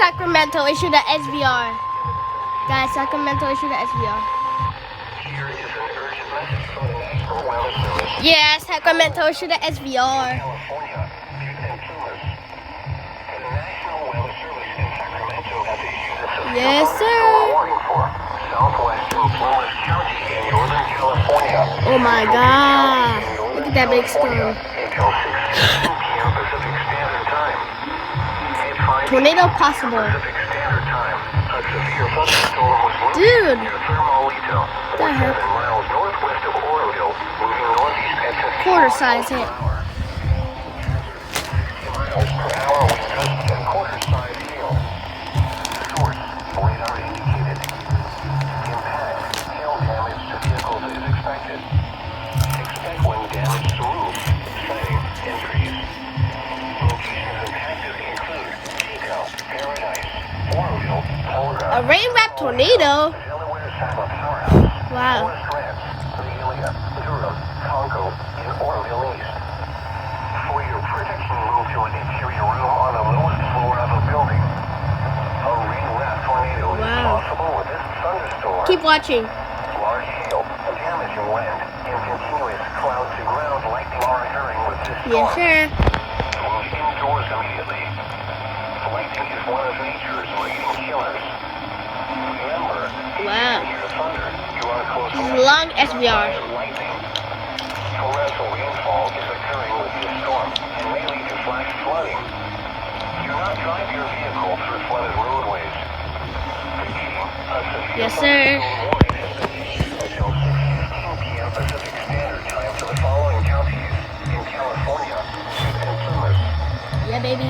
Sacramento issued the SVR. Guys, Sacramento issued the SVR. Here is an urgent message from the National Weather Service. Yeah, Sacramento issued the SVR. California, and Tunis. The National Weather Service in Sacramento has issued a severe Yes, sir. thunderstorm warning for southwestern Plumas County in Northern California. Oh my God. Look at that big storm. Until 6 p.m. Pacific Standard Time. At 5 Tornado possible. Pacific Standard Time, a severe thunderstorm was located Dude. near Thermalito, The heck? 7 miles northwest of Oroville, moving northeast at 15 Quarter size hit. miles per hour with gusts and quarter size hail. Source, radar indicated. Impact, hail damage to vehicles is expected. Expect wind damage to roof, siding, and trees. Locations impacted include Chico, Paradise, Oroville, Polgar, A rain wrap tornado. Delaware Satellite Powerhouse, Wow. Forest Ranch, Leelia, Durham, Congo, and Oroville East. For your protection, move to an interior room on the lowest floor of a building. A rain-wrapped tornado is Wow. possible with this thunderstorm. Keep watching. Large hail, damaging wind, and continuous cloud-to-ground lightning are occurring with this storm. Yes, sir. Move indoors immediately. Lightning is one of nature's leading killers. Remember, Wow. if you hear thunder, you are close This is enough long to be SVR. struck by lightning. Torrential rainfall is occurring with this storm and may lead to flash flooding. Do not drive your vehicle through flooded roadways. Repeating, a severe Yes, sir. thunderstorm warning has been issued until 6:15 p.m. Pacific Standard Time for the following counties in California and Plumas. Yeah, baby.